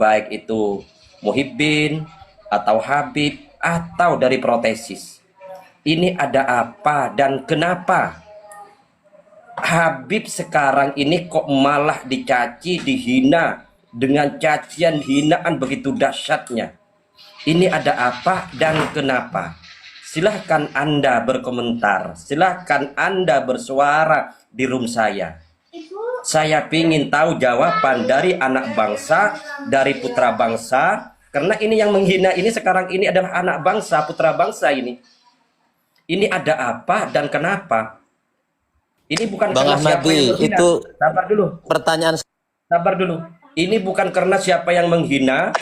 baik itu Muhibbin atau Habib atau dari protesis. Ini ada apa dan kenapa Habib sekarang ini kok malah dicaci, dihina dengan cacian hinaan begitu dahsyatnya? Ini ada apa dan kenapa? Silahkan Anda berkomentar, silahkan Anda bersuara di room saya. Saya ingin tahu jawaban dari anak bangsa, dari putra bangsa, karena ini yang menghina ini sekarang ini adalah anak bangsa, putra bangsa ini. Ini ada apa dan kenapa? Ini bukan Bang karena siapa yang Ahmadi, menghina. itu Sabar dulu. pertanyaan Sabar dulu. Ini bukan karena siapa yang menghina.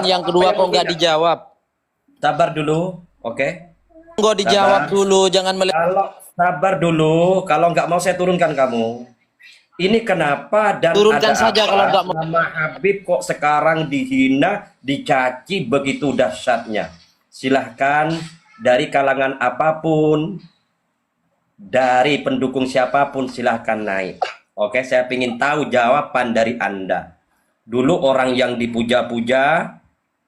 yang kedua kok nggak dijawab? Sabar dulu, oke? Nggak dijawab dulu, jangan Kalau sabar dulu, kalau nggak mau saya turunkan kamu. Ini kenapa dan turunkan ada saja apa? kalau nggak mau. Nama Habib kok sekarang dihina, dicaci begitu dahsyatnya. Silahkan dari kalangan apapun, dari pendukung siapapun silahkan naik. Oke, saya ingin tahu jawaban dari Anda. Dulu orang yang dipuja-puja,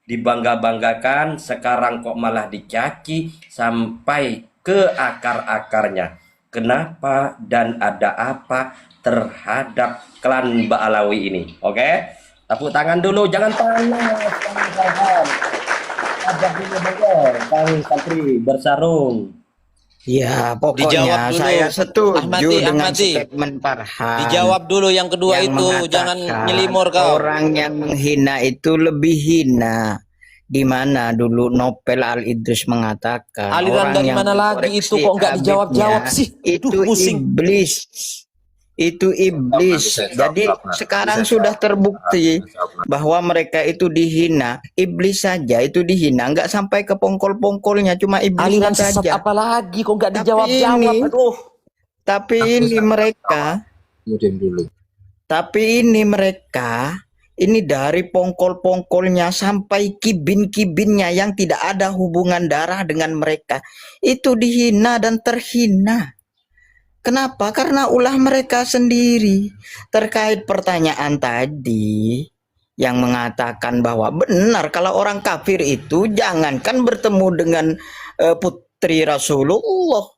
dibangga-banggakan, sekarang kok malah dicaci sampai ke akar-akarnya. Kenapa dan ada apa terhadap klan Ba'alawi ini? Oke, tepuk tangan dulu, jangan panas, ajak dulu betul, Kang Santri bersarung. Ya, pokoknya Dijawab dulu. saya setuju dengan Ahmadi. statement Farhan. Dijawab dulu yang kedua yang itu, mengatakan jangan nyelimur kau. orang yang menghina itu lebih hina. Di mana dulu Nopel Al-Idrus mengatakan Aliran orang dari yang mana lagi itu kok nggak dijawab-jawab sih? itu Duh, pusing. iblis. Itu iblis. Jadi sekarang sudah terbukti bahwa mereka itu dihina. Iblis saja itu dihina, nggak sampai ke pongkol-pongkolnya, cuma Aliran iblisnya sesat saja. apa lagi kok nggak Tapi dijawab-jawab? ini- Aduh. Tapi ini mereka, ini dari pongkol-pongkolnya sampai kibin-kibinnya yang tidak ada hubungan darah dengan mereka, itu dihina dan terhina. Kenapa? Karena ulah mereka sendiri. Terkait pertanyaan tadi yang mengatakan bahwa benar kalau orang kafir itu jangankan bertemu dengan putri Rasulullah,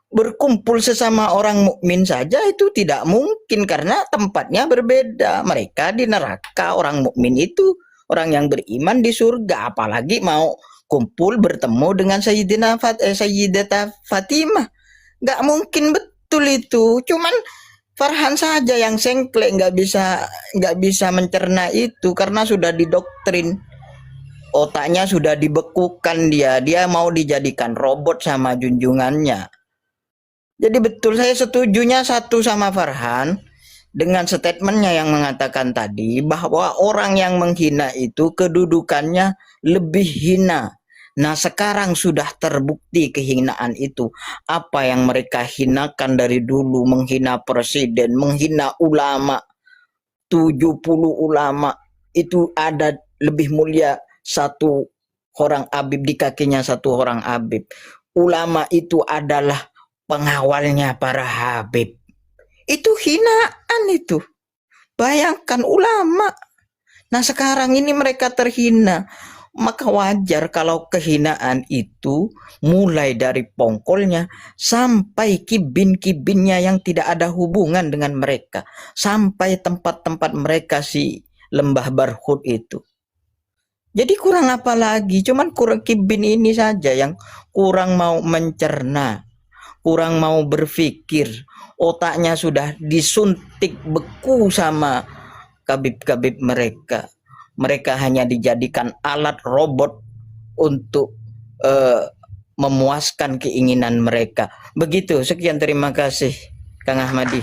berkumpul sesama orang mukmin saja itu tidak mungkin karena tempatnya berbeda. Mereka di neraka, orang mukmin itu orang yang beriman di surga, apalagi mau kumpul bertemu dengan Sayyidatah Fatimah. Nggak mungkin betul itu. Cuman Farhan saja yang sengklek, nggak bisa mencerna itu karena sudah didoktrin. Otaknya sudah dibekukan, dia mau dijadikan robot sama junjungannya. Jadi betul, saya setujunya satu sama Farhan dengan statementnya yang mengatakan tadi bahwa orang yang menghina itu kedudukannya lebih hina. Nah sekarang sudah terbukti kehinaan itu. Apa yang mereka hinakan dari dulu, menghina presiden, menghina ulama, 70 ulama, itu ada lebih mulia satu orang Habib, di kakinya satu orang Habib. Ulama itu adalah pengawalnya para Habib. Itu hinaan itu. Bayangkan ulama. Nah sekarang ini mereka terhina. Maka wajar kalau kehinaan itu mulai dari pongkolnya sampai kibin-kibinnya yang tidak ada hubungan dengan mereka, sampai tempat-tempat mereka si lembah Barhut itu. Jadi kurang apa lagi? Cuman kurang kibin ini saja yang kurang mau mencerna, kurang mau berpikir. Otaknya sudah disuntik beku sama kabib-kabib mereka. Mereka hanya dijadikan alat robot untuk memuaskan keinginan mereka. Begitu, sekian, terima kasih Kang Ahmadi.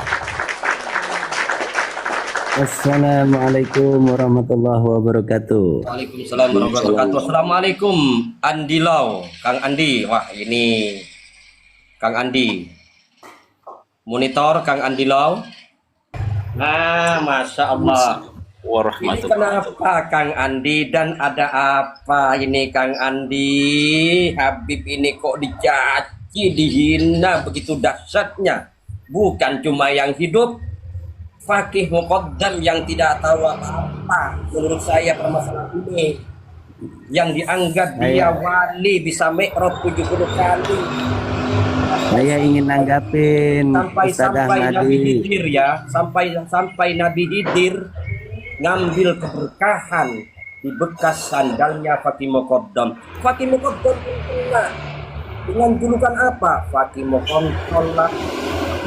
Assalamualaikum warahmatullahi wabarakatuh. Waalaikumsalam warahmatullahi wabarakatuh. Assalamualaikum Andi Lau, Kang Andi. Wah ini Kang Andi. Monitor Kang Andi Lau. Nah, masya Allah. Ini kenapa Kang Andi dan ada apa ini Kang Andi? Habib ini kok dicaci, dihina begitu dahsyatnya. Bukan cuma yang hidup, fakih muqaddam yang tidak tahu apa-apa apa menurut saya permasalahan ini? Yang dianggap dia wali bisa mi'raj 70 kali. Saya ingin nanggapin Ustaz Sampai Nabi Ahmadi. Khidir ya, sampai Nabi Khidir ngambil keberkahan di bekas sandalnya Fakih Muqaddam. Fakih Muqaddam terkenal dengan julukan apa? Fakih Muqaddam lah,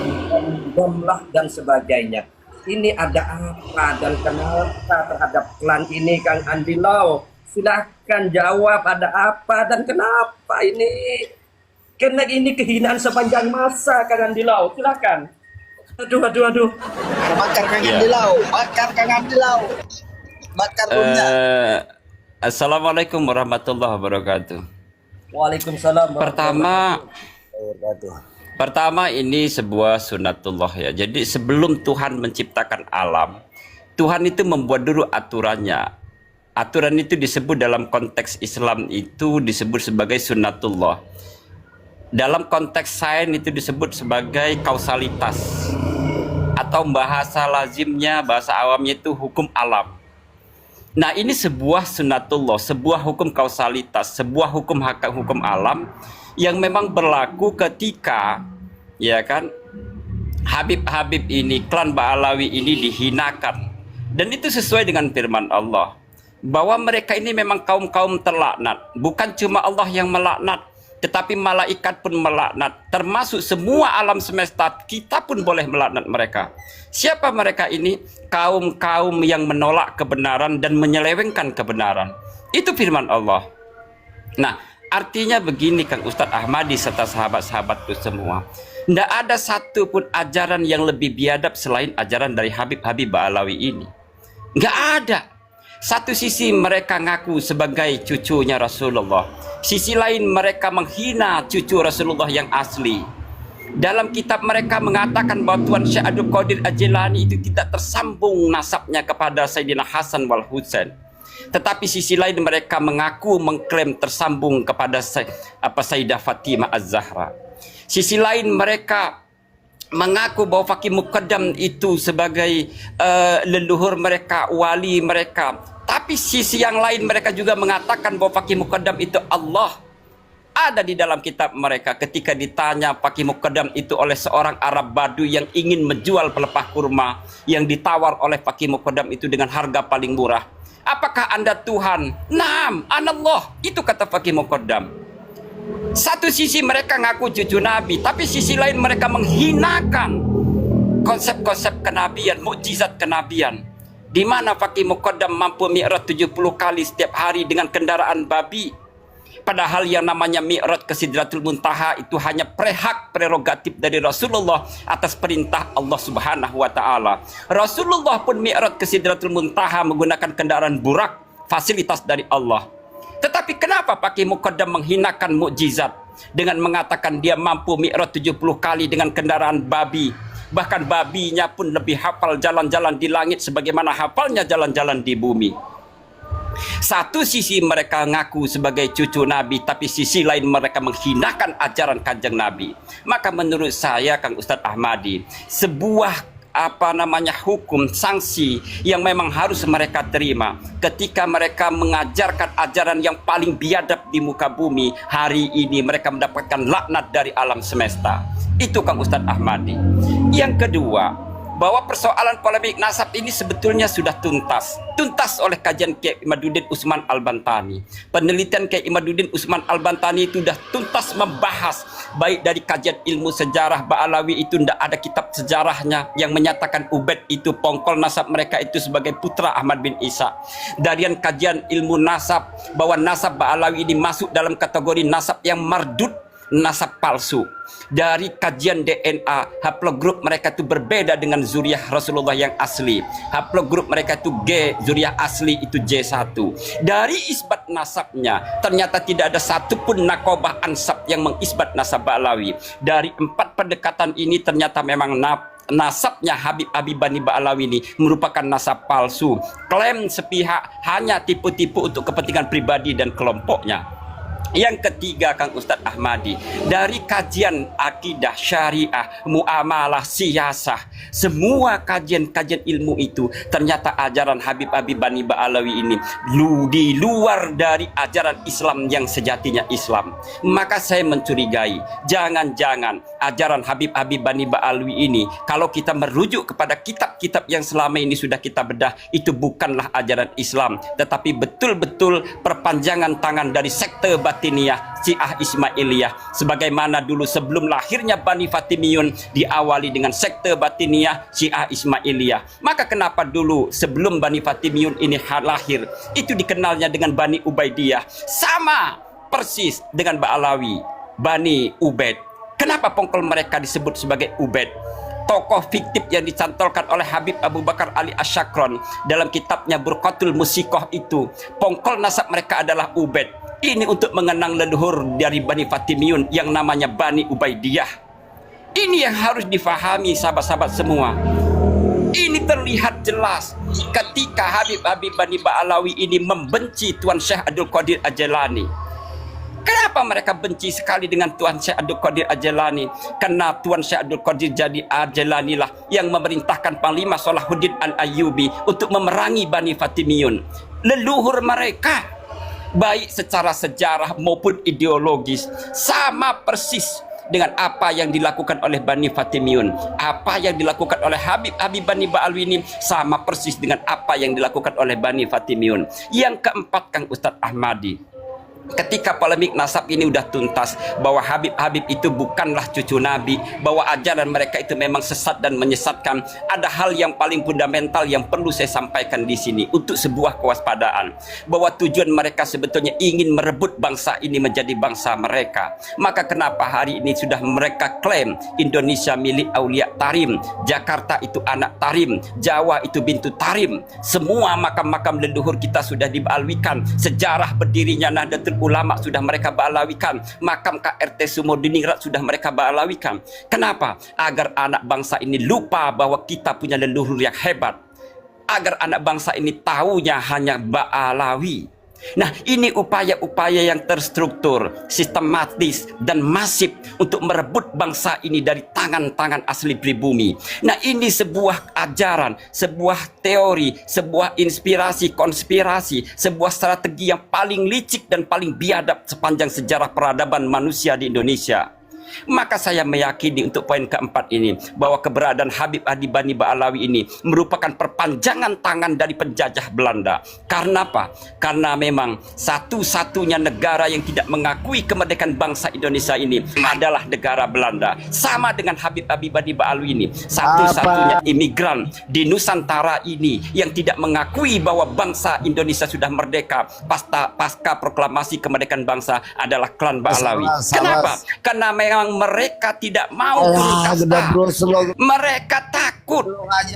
Muqaddam lah dan sebagainya. Ini ada apa dan kenapa terhadap klan ini, Kang Andi Lau? Silahkan jawab, ada apa dan kenapa ini? Karena ini kehinaan sepanjang masa, Kang Andi Lau. Silahkan. Aduh. Bakar Kang Andi Lau, bakar Kang Andi Lau. Bakar rumnya. Assalamualaikum warahmatullahi wabarakatuh. Waalaikumsalam. Pertama ini sebuah sunatullah ya. Jadi sebelum Tuhan menciptakan alam, Tuhan itu membuat dulu aturannya. Aturan itu disebut dalam konteks Islam itu disebut sebagai sunatullah. Dalam konteks sains itu disebut sebagai kausalitas. Atau bahasa lazimnya, bahasa awamnya itu hukum alam. Nah, ini sebuah sunatullah, sebuah hukum kausalitas, sebuah hukum alam yang memang berlaku ketika ya kan Habib-habib ini, klan Ba'alawi ini dihinakan. Dan itu sesuai dengan firman Allah bahwa mereka ini memang kaum-kaum terlaknat. Bukan cuma Allah yang melaknat, tetapi malaikat pun melaknat. Termasuk semua alam semesta, kita pun boleh melaknat mereka. Siapa mereka ini? Kaum-kaum yang menolak kebenaran dan menyelewengkan kebenaran. Itu firman Allah. Nah, artinya begini Kang Ustadz Ahmadi serta sahabat-sahabatku semua. Tidak ada satu pun ajaran yang lebih biadab selain ajaran dari Habib-habib Ba'alawi ini. Nggak ada. Satu sisi mereka ngaku sebagai cucunya Rasulullah. Sisi lain mereka menghina cucu Rasulullah yang asli. Dalam kitab mereka mengatakan bahwa Tuan Syekh Abdul Qadir Al-Jilani itu tidak tersambung nasabnya kepada Sayyidina Hasan wal Husain. Tetapi sisi lain mereka mengaku mengklaim tersambung kepada Sayyidah Fatimah Az-Zahra. Sisi lain mereka mengaku bahwa Fakih Muqaddam itu sebagai leluhur mereka, wali mereka. Tapi sisi yang lain mereka juga mengatakan bahwa Fakih Muqaddam itu Allah. Ada di dalam kitab mereka ketika ditanya Fakih Muqaddam itu oleh seorang Arab Badu yang ingin menjual pelepah kurma yang ditawar oleh Fakih Muqaddam itu dengan harga paling murah. Apakah Anda Tuhan? Naam, anallah. Itu kata Fakih Muqaddam. Satu sisi mereka ngaku cucu Nabi, tapi sisi lain mereka menghinakan konsep-konsep kenabian, mukjizat kenabian. Di mana Fakih Muqaddam mampu mi'raj 70 kali setiap hari dengan kendaraan babi. Padahal yang namanya mi'raj ke Sidratul Muntaha itu hanya hak prerogatif dari Rasulullah atas perintah Allah Subhanahu wa taala. Rasulullah pun mi'raj ke Sidratul Muntaha menggunakan kendaraan burak, fasilitas dari Allah. Tetapi kenapa Fakih Muqaddam menghinakan mukjizat dengan mengatakan dia mampu mi'raj 70 kali dengan kendaraan babi? Bahkan babinya pun lebih hafal jalan-jalan di langit sebagaimana hafalnya jalan-jalan di bumi. Satu sisi mereka ngaku sebagai cucu Nabi, tapi sisi lain mereka menghinakan ajaran Kanjeng Nabi. Maka menurut saya Kang Ustadz Ahmadi, sebuah hukum sanksi yang memang harus mereka terima ketika mereka mengajarkan ajaran yang paling biadab di muka bumi. Hari ini mereka mendapatkan laknat dari alam semesta. Itu Kang Ustadz Ahmadi. Yang kedua, bahwa persoalan polemik nasab ini sebetulnya sudah tuntas oleh kajian Kiai Imaduddin Usman Al-Bantani. Penelitian Kiai Imaduddin Usman Al-Bantani itu sudah tuntas membahas baik dari kajian ilmu sejarah Ba'alawi itu tidak ada kitab sejarahnya yang menyatakan Ubaid itu pongkol nasab mereka itu sebagai putra Ahmad bin Isa. Dari kajian ilmu nasab bahwa nasab Ba'alawi ini masuk dalam kategori nasab yang mardud, nasab palsu. Dari kajian DNA, haplogrup mereka itu berbeda dengan zuriah Rasulullah yang asli. Haplogrup mereka itu G, zuriah asli itu J1. Dari isbat nasabnya, ternyata tidak ada satupun nakobah ansab yang mengisbat nasab Ba'alawi. Dari 4 pendekatan ini ternyata memang nasabnya Habib Bani Ba'alawi ini merupakan nasab palsu. Klaim sepihak hanya tipu-tipu untuk kepentingan pribadi dan kelompoknya. Yang ketiga, Kang Ustadz Ahmadi, dari kajian akidah, syariah, muamalah, siyasah, semua kajian-kajian ilmu itu ternyata ajaran Habib Bani Ba'alawi ini di luar dari ajaran Islam yang sejatinya Islam. Maka saya mencurigai, jangan-jangan ajaran Habib Bani Ba'alawi ini, kalau kita merujuk kepada kitab-kitab yang selama ini sudah kita bedah, itu bukanlah ajaran Islam, tetapi betul-betul perpanjangan tangan dari sekte Batiniyah, Syiah Ismailiyah. Sebagaimana dulu sebelum lahirnya Bani Fatimiyun diawali dengan sekte Batiniyah, Syiah Ismailiyah. Maka kenapa dulu sebelum Bani Fatimiyun ini lahir, itu dikenalnya dengan Bani Ubaidiyah, sama persis dengan Ba'alawi, Bani Ubaid. Kenapa pongkol mereka disebut sebagai Ubaid? Tokoh fiktif yang dicantolkan oleh Habib Abu Bakar Ali Asyakron dalam kitabnya Burqatul Musikoh itu, pongkol nasab mereka adalah Ubaid. Ini untuk mengenang leluhur dari Bani Fatimiyun yang namanya Bani Ubaidiyah. Ini yang harus difahami sahabat-sahabat semua. Ini terlihat jelas ketika Habib Bani Ba'alawi ini membenci Tuan Syekh Abdul Qadir Al-Jilani. Kenapa mereka benci sekali dengan Tuan Syekh Abdul Qadir Al-Jilani? Karena Tuan Syekh Abdul Qadir Al-Jilani lah yang memerintahkan Panglima Salahuddin Al-Ayyubi untuk memerangi Bani Fatimiyun. Leluhur mereka, baik secara sejarah maupun ideologis, sama persis dengan apa yang dilakukan oleh Bani Fatimiyun. Apa yang dilakukan oleh Habib Bani Ba'alawi ini sama persis dengan apa yang dilakukan oleh Bani Fatimiyun. Yang keempat, Kang Ustadz Ahmadi, ketika polemik nasab ini udah tuntas bahwa Habib itu bukanlah cucu Nabi, bahwa ajaran mereka itu memang sesat dan menyesatkan, ada hal yang paling fundamental yang perlu saya sampaikan di sini untuk sebuah kewaspadaan, bahwa tujuan mereka sebetulnya ingin merebut bangsa ini menjadi bangsa mereka. Maka kenapa hari ini sudah mereka klaim Indonesia milik Aulia Tarim, Jakarta itu anak Tarim, Jawa itu bintu Tarim, semua makam-makam leluhur kita sudah dibalwikan, sejarah berdirinya Nahdlatul Ulama sudah mereka ba'alawikan, makam KRT Sumodiningrat sudah mereka ba'alawikan. Kenapa? Agar anak bangsa ini lupa bahwa kita punya leluhur yang hebat, agar anak bangsa ini tahunya hanya Ba'alawi. Nah, ini upaya-upaya yang terstruktur, sistematis, dan masif untuk merebut bangsa ini dari tangan-tangan asli pribumi. Nah, ini sebuah ajaran, sebuah teori, sebuah inspirasi, konspirasi, sebuah strategi yang paling licik dan paling biadab sepanjang sejarah peradaban manusia di Indonesia. Maka saya meyakini untuk poin keempat ini, bahwa keberadaan Habib Bani Ba'alawi ini merupakan perpanjangan tangan dari penjajah Belanda. Karena apa? Karena memang satu-satunya negara yang tidak mengakui kemerdekaan bangsa Indonesia ini adalah negara Belanda. Sama dengan Habib Bani Ba'alawi ini, satu-satunya imigran di Nusantara ini yang tidak mengakui bahwa bangsa Indonesia sudah merdeka pasca proklamasi kemerdekaan bangsa adalah klan Ba'alawi. Kenapa? Karena memang mereka tidak mau turun kasta. Mereka takut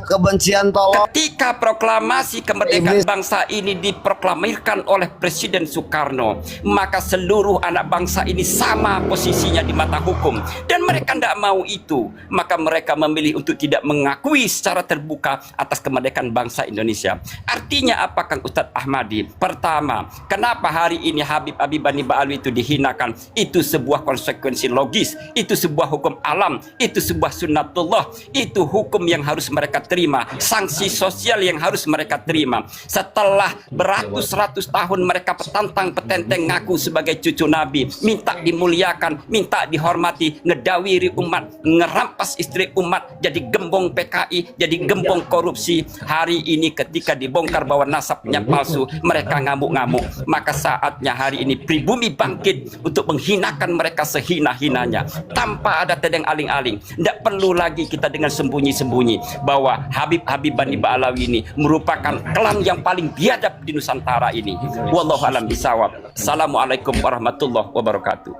kebencian tolong. ketika proklamasi kemerdekaan bangsa ini diproklamirkan oleh Presiden Soekarno, maka seluruh anak bangsa ini sama posisinya di mata hukum, dan mereka tidak mau itu. Maka mereka memilih untuk tidak mengakui secara terbuka atas kemerdekaan bangsa Indonesia. Artinya apa, Kang Ustadz Ahmadi? Pertama, kenapa hari ini Habib Bani Ba'alawi itu dihinakan? Itu sebuah konsekuensi logis, itu sebuah hukum alam, itu sebuah sunnatullah, itu hukum yang harus mereka terima, sanksi sosial yang harus mereka terima. Setelah beratus-ratus tahun mereka petantang-petenteng ngaku sebagai cucu Nabi, minta dimuliakan, minta dihormati, ngedawiri umat, ngerampas istri umat, jadi gembong PKI, jadi gembong korupsi. Hari ini ketika dibongkar bahwa nasabnya palsu, mereka ngamuk-ngamuk. Maka saatnya hari ini pribumi bangkit untuk menghinakan mereka sehina-hinanya, tanpa ada tedeng aling-aling. Tidak perlu lagi kita dengan sembunyi-sembunyi bahwa Habib Bani Ba'alawi ini merupakan klan yang paling biadab di Nusantara ini. Wallahu a'lam bishawab. Assalamualaikum warahmatullahi wabarakatuh.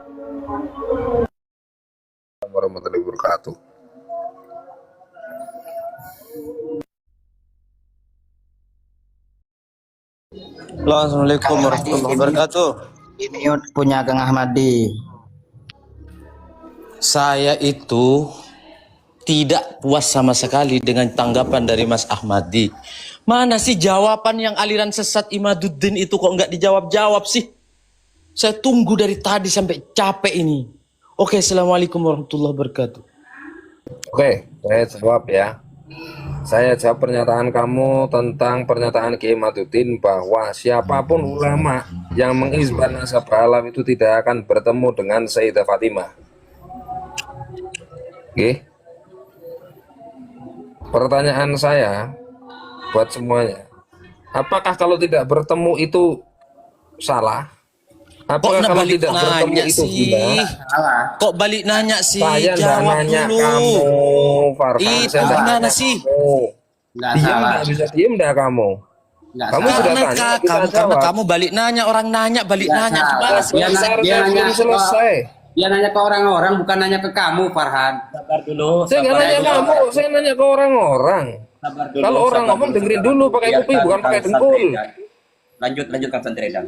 Warahmatullahi wabarakatuh. Assalamualaikum warahmatullahi wabarakatuh. Ini punya Kang Ahmadi. Saya itu tidak puas sama sekali dengan tanggapan dari Mas Ahmadi. Mana sih jawaban yang aliran sesat Imaduddin itu kok nggak dijawab-jawab sih? Saya tunggu dari tadi sampai capek ini. Oke, assalamualaikum warahmatullahi wabarakatuh. Oke, saya jawab ya. Saya jawab pernyataan kamu tentang pernyataan Kiai Maduddin bahwa siapapun ulama yang mengisbat nasab alam itu tidak akan bertemu dengan Sayyidah Fatimah. Oke. Pertanyaan saya buat semuanya. Apakah kalau tidak bertemu itu salah? Apakah nak kalau balik tidak bertemu nanya itu sih? gila? Kok balik nanya sih? Saya nggak Jawab nanya dulu. kamu, Farhan. Itu Saya nggak gimana nanya sih? kamu. Nggak Diam salah. nggak bisa diem dah kamu. Nggak Kamu salah. sudah Karena, tanya, kita karena jawab. kamu balik nanya, orang nanya, balik Nggak nanya. salah. Gimana sih? Dia nanya- Saya dia nanya belum selesai. Dia nanya ke orang-orang, bukan nanya ke kamu, Farhan. Sabar dulu. Saya nggak nanya kamu, saya nanya ke orang-orang. Sabar dulu. Kalau orang sabar ngomong dulu, dengerin sabar dulu pakai Biarkan kuping, bukan pakai Kang dengkul. Santredan. Lanjut Kang Santredan.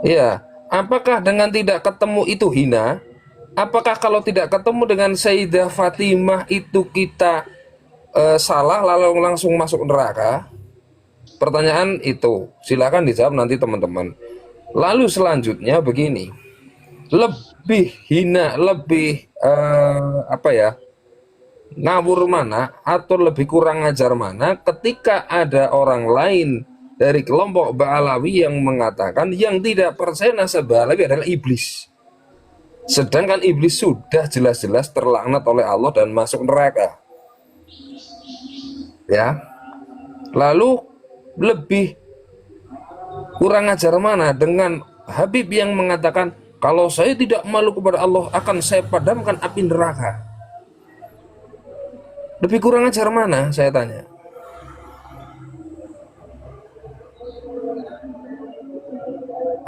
Iya. Apakah dengan tidak ketemu itu hina? Apakah kalau tidak ketemu dengan Sayyidah Fatimah itu kita salah lalu langsung masuk neraka? Pertanyaan itu silakan dijawab nanti teman-teman. Lalu selanjutnya begini, lebih hina, lebih ngawur mana atau lebih kurang ajar mana ketika ada orang lain dari kelompok Ba'alawi yang mengatakan yang tidak percaya nasab Ba'alawi adalah iblis. Sedangkan iblis sudah jelas-jelas terlaknat oleh Allah dan masuk neraka. Ya. Lalu lebih kurang ajar mana dengan Habib yang mengatakan kalau saya tidak malu kepada Allah akan saya padamkan api neraka. Lebih kurang ajar mana saya tanya.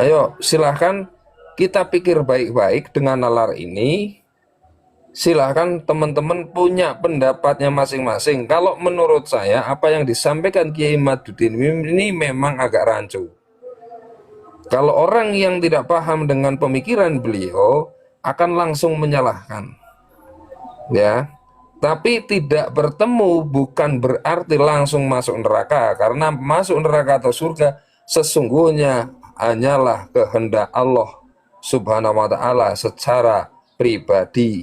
Ayo silahkan kita pikir baik-baik dengan nalar ini. Silahkan teman-teman punya pendapatnya masing-masing. Kalau menurut saya apa yang disampaikan Kiai Maduddin ini memang agak rancu. Kalau orang yang tidak paham dengan pemikiran beliau akan langsung menyalahkan. Ya. Tapi tidak bertemu bukan berarti langsung masuk neraka, karena masuk neraka atau surga sesungguhnya hanyalah kehendak Allah Subhanahu wa taala secara pribadi.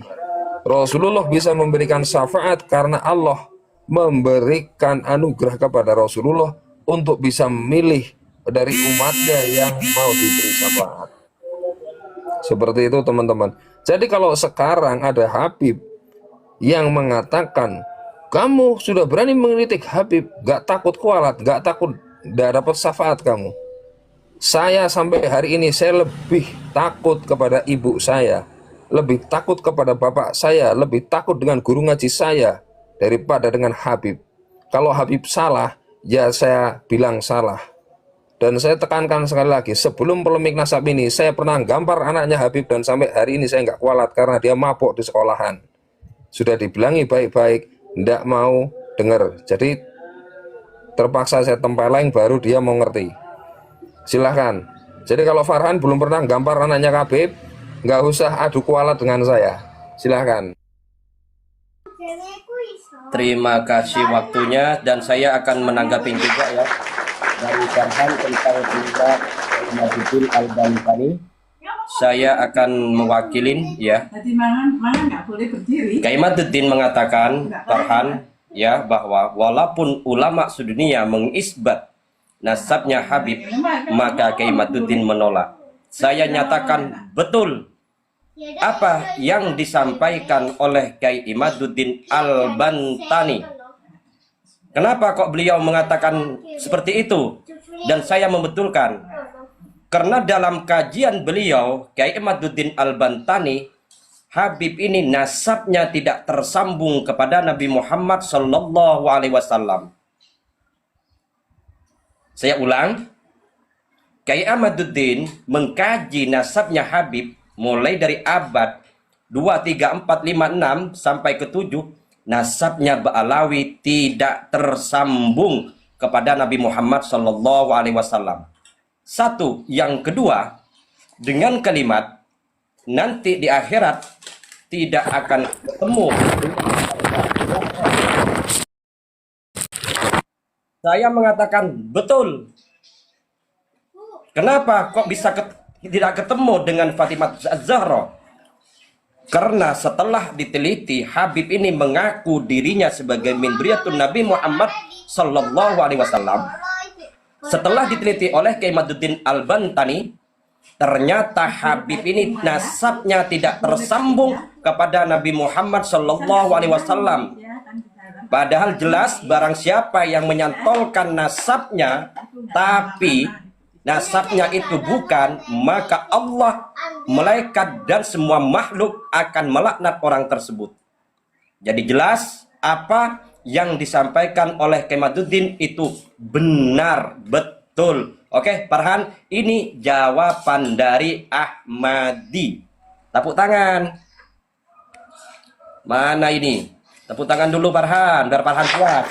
Rasulullah bisa memberikan syafaat karena Allah memberikan anugerah kepada Rasulullah untuk bisa memilih dari umatnya yang mau diberi syafaat. Seperti itu teman-teman. Jadi kalau sekarang ada Habib yang mengatakan kamu sudah berani mengkritik Habib, gak takut kualat, gak takut gak dapat syafaat kamu. Saya sampai hari ini saya lebih takut kepada ibu saya, lebih takut kepada bapak saya, lebih takut dengan guru ngaji saya daripada dengan Habib. Kalau Habib salah, ya saya bilang salah. Dan saya tekankan sekali lagi, sebelum polemik nasab ini, saya pernah gambar anaknya Habib dan sampai hari ini saya nggak kualat karena dia mabuk di sekolahan. Sudah dibilangi baik-baik, tidak mau dengar. Jadi terpaksa saya tempeleng baru dia mau ngerti. Silahkan. Jadi kalau Farhan belum pernah gambar anaknya Habib, nggak usah adu kualat dengan saya. Silahkan. Terima kasih waktunya dan saya akan menanggapi juga ya dari Farhan tentang pendapat Maduddin Al-Bantani. Saya akan mewakilin ya. Tadi mana nggak boleh berdiri. Kiai Maduddin mengatakan Farhan ya bahwa walaupun ulama sedunia mengisbat nasabnya Habib, maka Kiai Maduddin menolak. Saya nyatakan betul apa yang disampaikan oleh Kiai Imaduddin Al-Bantani. Kenapa kok beliau mengatakan seperti itu? Dan saya membetulkan. Karena dalam kajian beliau, Kiai Imaduddin Al-Bantani, Habib ini nasabnya tidak tersambung kepada Nabi Muhammad SAW. Saya ulang, Kiai Imaduddin mengkaji nasabnya Habib mulai dari abad 2, 3, 4, 5, 6 sampai ke 7, nasabnya Ba'alawi tidak tersambung kepada Nabi Muhammad SAW. Satu, yang kedua, dengan kalimat nanti di akhirat tidak akan ketemu. Saya mengatakan betul. Kenapa kok bisa tidak ketemu dengan Fatimah Az-Zahra. Karena setelah diteliti, Habib ini mengaku dirinya sebagai min dzurriyyatun Nabi Muhammad sallallahu alaihi wasallam. Setelah diteliti oleh Kiai Madzuddin Al-Bantani, ternyata Habib ini nasabnya tidak tersambung kepada Nabi Muhammad sallallahu alaihi wasallam. Padahal jelas barang siapa yang menyantolkan nasabnya tapi nasabnya itu bukan, maka Allah, malaikat dan semua makhluk akan melaknat orang tersebut. Jadi jelas apa yang disampaikan oleh Kiai Madzuddin itu benar, betul. Oke, Farhan, ini jawaban dari Ahmadi. Tepuk tangan. Mana ini? Tepuk tangan dulu Farhan, biar Farhan puas.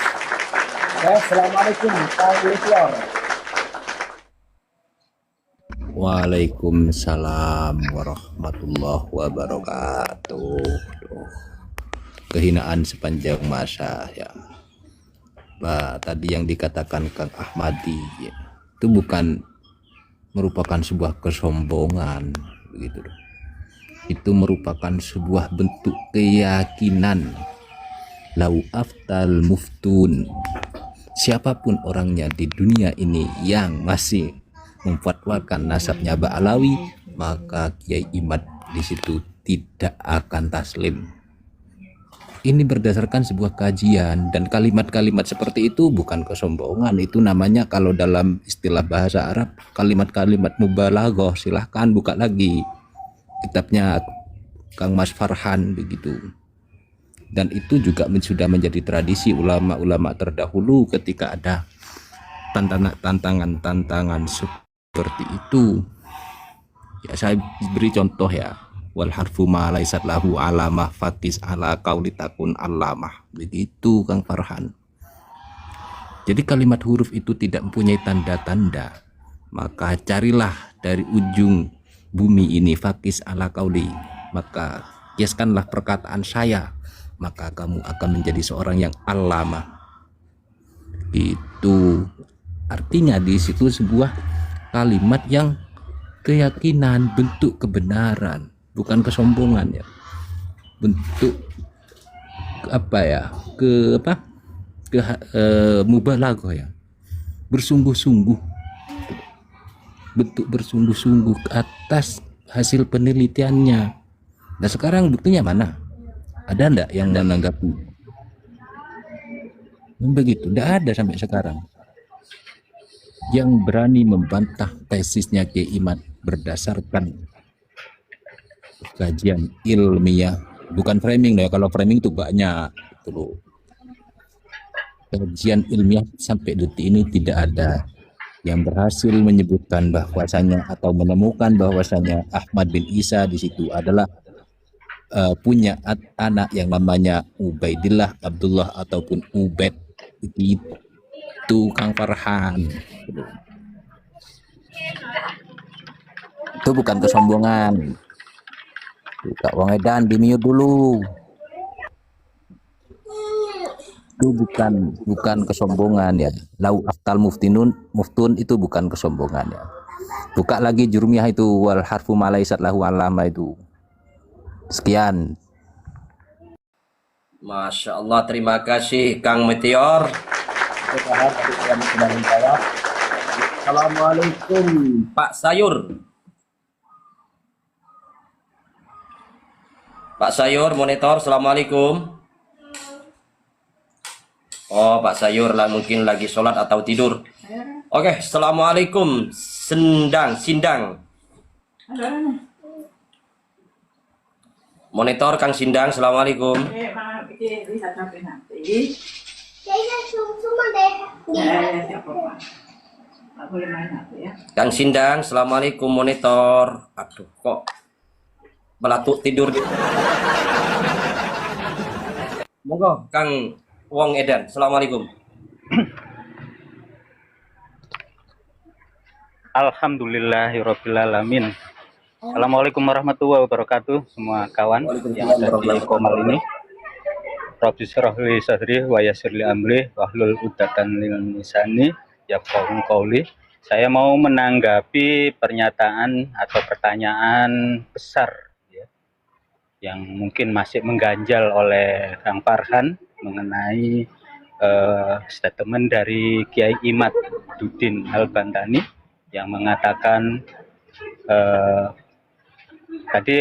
Oke, assalamualaikum Kang Meteor. Waalaikumsalam warahmatullahi wabarakatuh. Kehinaan sepanjang masa ya. Tadi yang dikatakan Kang Ahmadi ya, itu bukan merupakan sebuah kesombongan begitu. Itu merupakan sebuah bentuk keyakinan. Lau aftal muftun. Siapapun orangnya di dunia ini yang masih memfatwakan nasabnya Ba'alawi, maka Kiai Imad di situ tidak akan taslim. Ini berdasarkan sebuah kajian, dan kalimat-kalimat seperti itu bukan kesombongan. Itu namanya kalau dalam istilah bahasa Arab kalimat-kalimat mubalaghah. Silahkan buka lagi kitabnya Kang Mas Farhan begitu. Dan itu juga sudah menjadi tradisi ulama-ulama terdahulu ketika ada tantangan seperti itu. Ya, saya beri contoh ya. Wal harfu ma laisat lahu alamah fakis ala qauli takun alamah. Begitu Kang Farhan. Jadi kalimat huruf itu tidak mempunyai tanda-tanda. Maka carilah dari ujung bumi ini fakis ala qauli. Maka kiaskanlah perkataan saya. Maka kamu akan menjadi seorang yang alamah. Itu artinya di situ sebuah kalimat yang keyakinan, bentuk kebenaran, bukan kesombongan ya. Bentuk mubalaghah ya. Bersungguh-sungguh. Bentuk bersungguh-sungguh ke atas hasil penelitiannya. Nah sekarang buktinya mana? Ada enggak yang menanggapi? Begitu, tidak ada sampai sekarang yang berani membantah tesisnya Kiai Imad berdasarkan kajian ilmiah, bukan framing ya. Kalau framing itu banyak itu loh. Kajian ilmiah sampai detik ini tidak ada yang berhasil menyebutkan bahwasanya atau menemukan bahwasanya Ahmad bin Isa di situ adalah punya anak yang namanya Ubaidillah, Abdullah ataupun Ubaid. Itu Kang Farhan. Itu bukan kesombongan. Kak Wong Edan di mute dulu. Itu bukan kesombongan ya. Lau aftal muftun itu bukan kesombongan ya. Buka lagi Jurmiyah itu wal harfu malaisat lahu alama itu. Sekian. Masya Allah, terima kasih Kang Meteor. Assalamualaikum Pak Sayur. Pak Sayur, monitor. Assalamualaikum. Oh, Pak Sayur lah mungkin lagi sholat atau tidur. Oke, assalamualaikum. Sindang. Monitor Kang Sindang, assalamualaikum. Lihat sampai nanti. Ya, Pak. Boleh main HP ya. Kang Sindang, assalamualaikum monitor. Aduh, kok belatuk tidur gitu. Monggo, Kang Wong Edan, assalamualaikum. Alhamdulillahirrabbilalamin. Assalamualaikum warahmatullahi wabarakatuh semua kawan yang ada di Komal ini. Rabbi syrah li sadri wa yassir li amri wahlul 'uqdatam min lisani yafqahu qawli. Saya mau menanggapi pernyataan atau pertanyaan besar ya, yang mungkin masih mengganjal oleh Kang Farhan mengenai statement dari Kiai Imaduddin Al-Bantani yang mengatakan tadi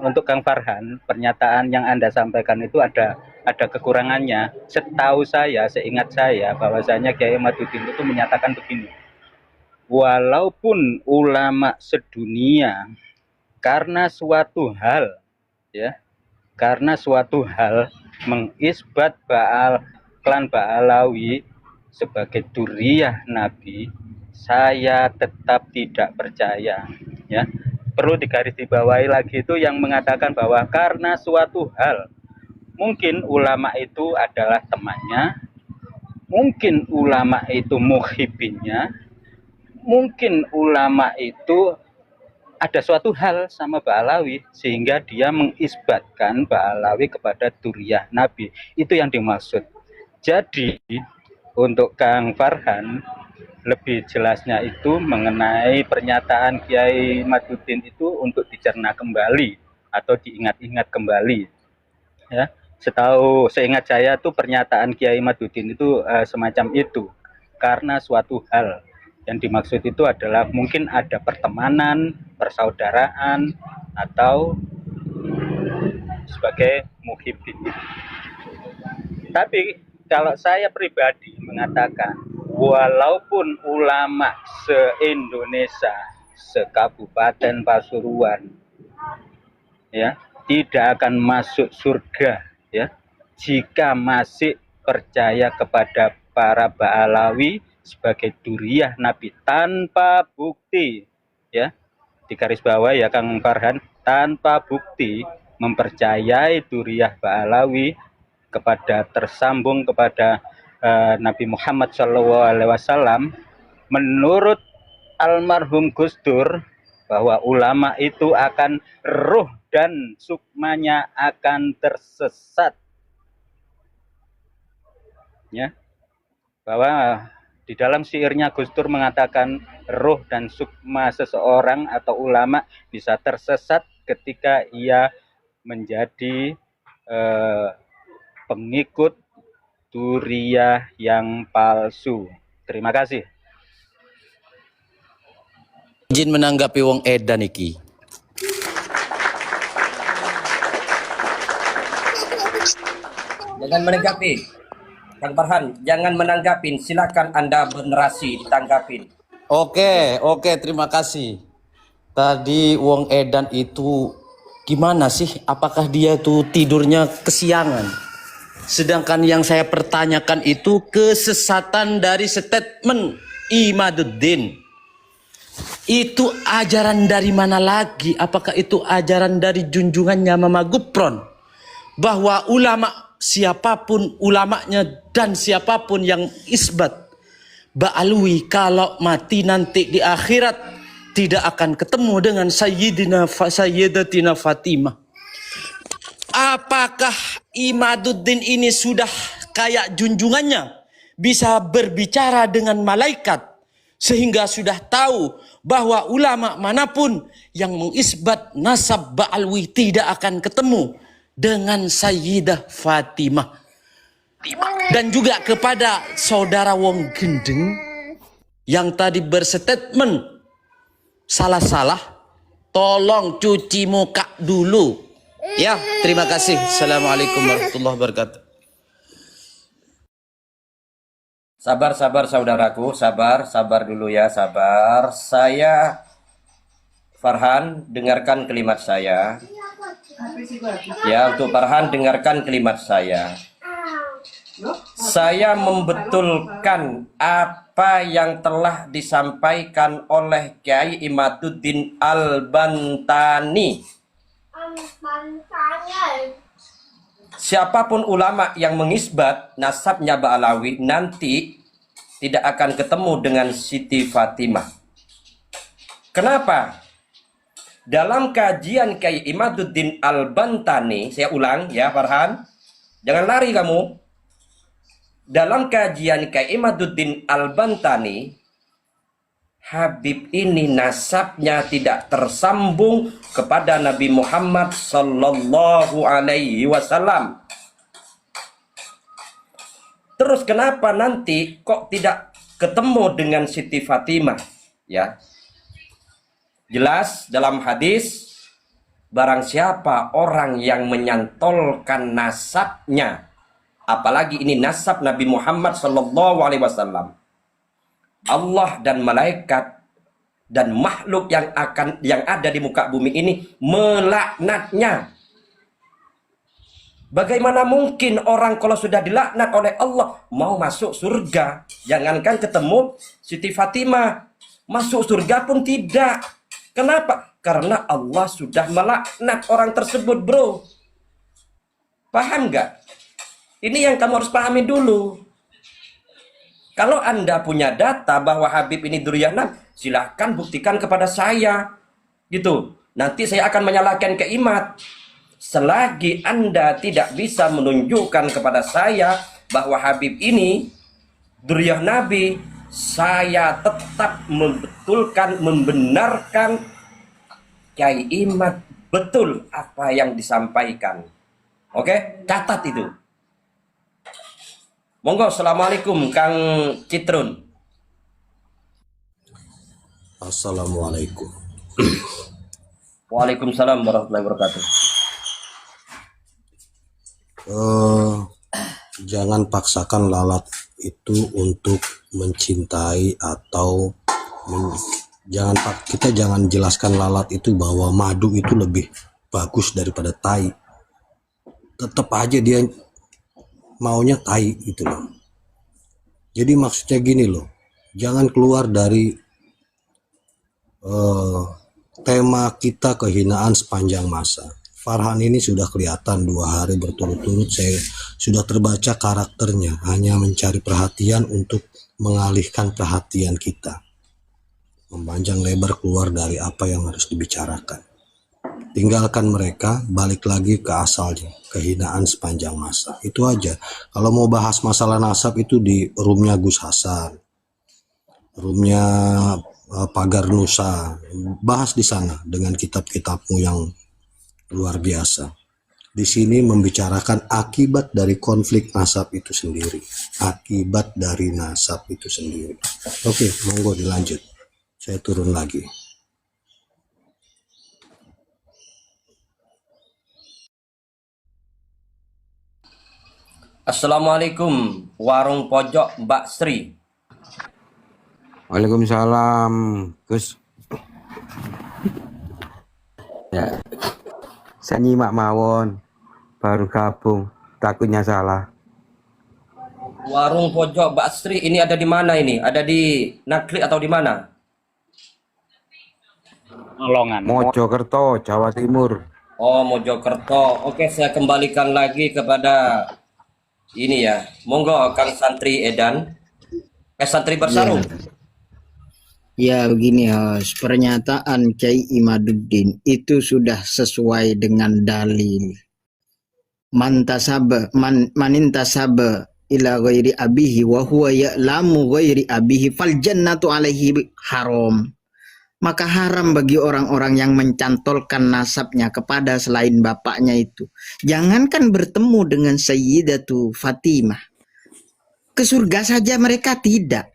untuk Kang Farhan, pernyataan yang Anda sampaikan itu ada kekurangannya. Setahu saya, seingat saya, bahwasanya Kiai Imaduddin itu menyatakan begini, walaupun ulama sedunia karena suatu hal mengisbat klan Ba'alawi sebagai duriyah Nabi, saya tetap tidak percaya ya. Perlu digarisbawahi lagi itu yang mengatakan bahwa karena suatu hal, mungkin ulama itu adalah temannya, mungkin ulama itu muhibbinnya, mungkin ulama itu ada suatu hal sama Ba'alawi sehingga dia mengisbatkan Ba'alawi kepada duriyah Nabi. Itu yang dimaksud. Jadi untuk Kang Farhan, lebih jelasnya itu mengenai pernyataan Kiai Imaduddin itu untuk dicerna kembali atau diingat-ingat kembali ya. Seingat saya tuh pernyataan Kiai Imaduddin itu semacam itu, karena suatu hal yang dimaksud itu adalah mungkin ada pertemanan, persaudaraan, atau sebagai muhibbin. Tapi kalau saya pribadi mengatakan, walaupun ulama se-Indonesia, se-Kabupaten Pasuruan ya, tidak akan masuk surga ya jika masih percaya kepada para Ba'alawi sebagai duriyah Nabi tanpa bukti ya, digarisbawahi ya Kang Farhan, tanpa bukti mempercayai duriyah Ba'alawi kepada tersambung kepada Nabi Muhammad SAW, menurut almarhum Gus Dur bahwa ulama itu akan ruh dan sukmanya akan tersesat ya, bahwa di dalam syairnya Gus Dur mengatakan ruh dan sukma seseorang atau ulama bisa tersesat ketika ia menjadi pengikut duriyah yang palsu. Terima kasih. Izin menanggapi wong edan iki. Jangan menanggapi, Kang Farhan, jangan menanggapin. Silakan Anda bernerasi ditanggapin. Oke, terima kasih. Tadi wong edan itu gimana sih? Apakah dia tuh tidurnya kesiangan? Sedangkan yang saya pertanyakan itu kesesatan dari statement Imaduddin. Itu ajaran dari mana lagi? Apakah itu ajaran dari junjungannya Mama Gupron? Bahwa ulama siapapun ulamanya dan siapapun yang isbat Ba'alawi kalau mati nanti di akhirat tidak akan ketemu dengan Sayyidatina Fatimah. Apakah Imaduddin ini sudah kayak junjungannya, bisa berbicara dengan malaikat sehingga sudah tahu bahwa ulama manapun yang mengisbat nasab Ba'alawi tidak akan ketemu dengan Sayyidah Fatimah. Dan juga kepada saudara Wong Gendeng yang tadi berstatement salah-salah, tolong cuci muka dulu. Ya, terima kasih. Assalamualaikum warahmatullahi wabarakatuh. Sabar saudaraku, sabar dulu ya, sabar. Saya Farhan, dengarkan kalimat saya. Ya, untuk Farhan dengarkan kalimat saya. Saya membetulkan apa yang telah disampaikan oleh Kiai Imaduddin Al-Bantani. Siapapun ulama yang mengisbat nasabnya Ba'alawi nanti tidak akan ketemu dengan Siti Fatimah. Kenapa? Dalam kajian Kiai Imaduddin Al-Bantani, saya ulang ya Farhan, jangan lari kamu. Dalam kajian Kiai Imaduddin Al-Bantani, Habib ini nasabnya tidak tersambung kepada Nabi Muhammad Sallallahu Alaihi Wasallam. Terus kenapa nanti kok tidak ketemu dengan Siti Fatimah? Ya, jelas dalam hadis, barang siapa orang yang menyantolkan nasabnya, apalagi ini nasab Nabi Muhammad Sallallahu Alaihi Wasallam, Allah dan malaikat dan makhluk yang ada di muka bumi ini melaknatnya. Bagaimana mungkin orang kalau sudah dilaknat oleh Allah mau masuk surga? Jangankan ketemu Siti Fatimah, masuk surga pun tidak. Kenapa? Karena Allah sudah melaknat orang tersebut, bro. Paham nggak? Ini yang kamu harus pahami dulu. Kalau Anda punya data bahwa Habib ini dzurriyyah Nabi, silahkan buktikan kepada saya. Gitu. Nanti saya akan menyalahkan ke Imat. Selagi Anda tidak bisa menunjukkan kepada saya bahwa Habib ini dzurriyyah Nabi, saya tetap membetulkan, membenarkan Kiai Imat betul apa yang disampaikan. Oke? Catat itu. Monggo, assalamualaikum Kang Citrun. Assalamualaikum. Waalaikumsalam warahmatullahi wabarakatuh. Jangan paksakan lalat itu untuk mencintai atau kita jangan jelaskan lalat itu bahwa madu itu lebih bagus daripada tai. Tetap aja dia maunya tai gitu loh. Jadi maksudnya gini loh, jangan keluar dari tema kita kehinaan sepanjang masa. Farhan ini sudah kelihatan 2 hari berturut-turut saya sudah terbaca karakternya, hanya mencari perhatian untuk mengalihkan perhatian kita, memanjang lebar keluar dari apa yang harus dibicarakan. Tinggalkan mereka, balik lagi ke asalnya, kehinaan sepanjang masa. Itu aja. Kalau mau bahas masalah nasab itu di roomnya Gus Hasan, roomnya Pagar Nusa, bahas di sana dengan kitab-kitabmu yang luar biasa. Di sini membicarakan akibat dari konflik nasab itu sendiri, akibat dari nasab itu sendiri. Oke, monggo dilanjut. Saya turun lagi. Assalamualaikum warung pojok Mbak Sri. Waalaikumsalam, Gus. Ya, saya nyimak mawon, baru gabung, takutnya salah. Warung pojok Mbak Sri ini ada di mana ini? Ada di Nakli atau di mana? Nolongan. Mojokerto, Jawa Timur. Oh, Mojokerto. Oke, saya kembalikan lagi kepada ini ya. Monggo Kang Santri Edan. Santri Bersarung. Ya begini Hos, pernyataan Kiai Imaduddin itu sudah sesuai dengan dalil. Manintasaba ila ghairi abihi wa huwa ya'lamu ghairi abihi fal jannatu alaihi haram. Maka haram bagi orang-orang yang mencantolkan nasabnya kepada selain bapaknya itu. Jangankan bertemu dengan Sayyidatu Fatimah, ke surga saja mereka tidak.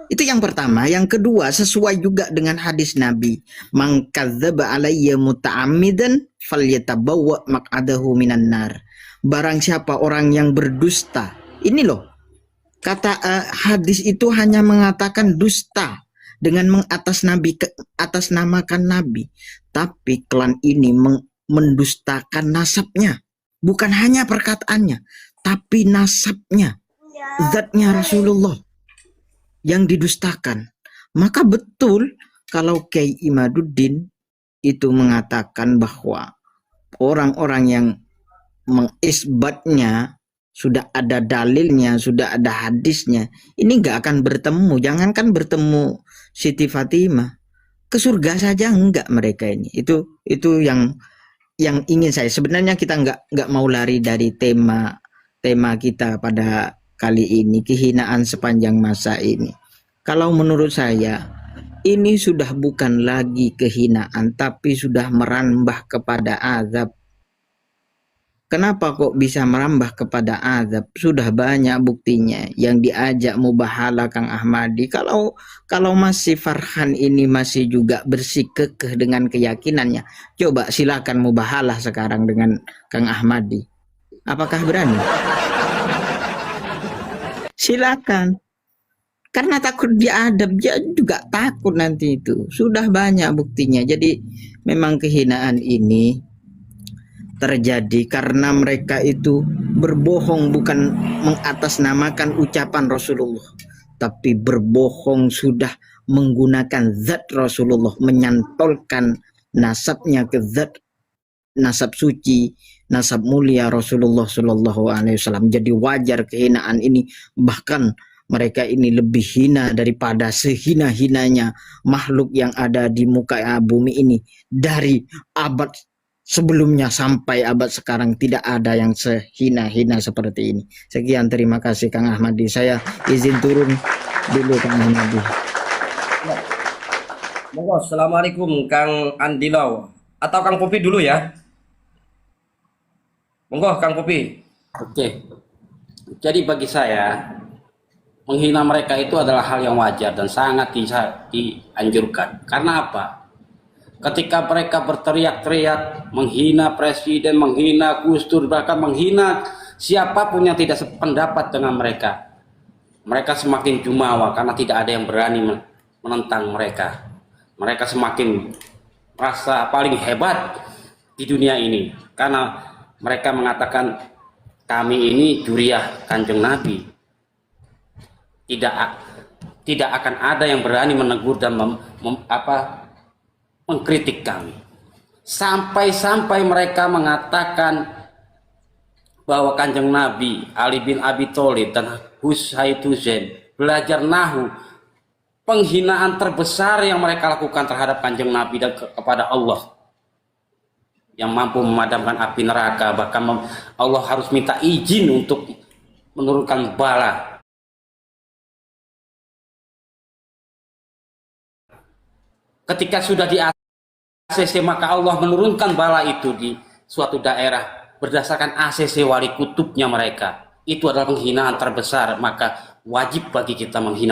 Itu yang pertama. Yang kedua, sesuai juga dengan hadis Nabi, man kadzdzaba alayya muta'ammidan falyatabawwa maq'adahu minan nar. Barang siapa orang yang berdusta, ini loh, kata hadis itu hanya mengatakan dusta dengan mengatasnamakan Nabi, tapi klan ini mendustakan nasabnya, bukan hanya perkataannya, tapi nasabnya, zatnya Rasulullah yang didustakan. Maka betul kalau Kiai Imaduddin itu mengatakan bahwa orang-orang yang mengisbatnya sudah ada dalilnya, sudah ada hadisnya, ini nggak akan bertemu. Jangankan bertemu Siti Fatimah, ke surga saja enggak mereka ini. Itu yang ingin saya. Sebenarnya kita nggak mau lari dari tema kita pada kali ini, kehinaan sepanjang masa ini. Kalau menurut saya, Ini sudah bukan lagi kehinaan, tapi sudah merambah kepada azab. Kenapa kok bisa merambah kepada azab? Sudah banyak buktinya yang diajak mubahala Kang Ahmadi. Kalau masih Farhan ini masih juga bersikukuh dengan keyakinannya, coba silakan mubahalah sekarang dengan Kang Ahmadi. Apakah berani? Silakan. Karena takut diadab, dia juga takut nanti itu. Sudah banyak buktinya. Jadi memang kehinaan ini terjadi karena mereka itu berbohong, bukan mengatasnamakan ucapan Rasulullah, tapi berbohong sudah menggunakan zat Rasulullah, menyantolkan nasabnya ke zat nasab suci, nasab mulia Rasulullah Shallallahu Alaihi Wasallam. Jadi wajar kehinaan ini, bahkan mereka ini lebih hina daripada sehina-hinanya makhluk yang ada di muka bumi ini. Dari abad sebelumnya sampai abad sekarang tidak ada yang sehina-hina seperti ini. Sekian, terima kasih Kang Ahmadi. Saya izin turun dulu Kang Ahmadi. Monggo, assalamualaikum Kang Andilau atau Kang Popi dulu ya. Monggo Kang Popi. Oke. Jadi bagi saya menghina mereka itu adalah hal yang wajar dan sangat dianjurkan. Karena apa? Ketika mereka berteriak-teriak menghina presiden, menghina Gus Dur, bahkan menghina siapapun yang tidak sependapat dengan mereka, mereka semakin jumawa karena tidak ada yang berani menentang mereka. Mereka semakin merasa paling hebat di dunia ini karena mereka mengatakan kami ini juriyah Kanjeng Nabi. Tidak akan ada yang berani menegur dan mengkritik kami. Sampai-sampai mereka mengatakan bahwa Kanjeng Nabi Ali bin Abi Thalib dan Husaid Husain belajar nahu. Penghinaan terbesar yang mereka lakukan terhadap Kanjeng Nabi dan kepada Allah yang mampu memadamkan api neraka. Bahkan Allah harus minta izin untuk menurunkan bala. Ketika sudah di ACC, maka Allah menurunkan bala itu di suatu daerah berdasarkan ACC wali kutubnya mereka. Itu adalah penghinaan terbesar, maka wajib bagi kita menghina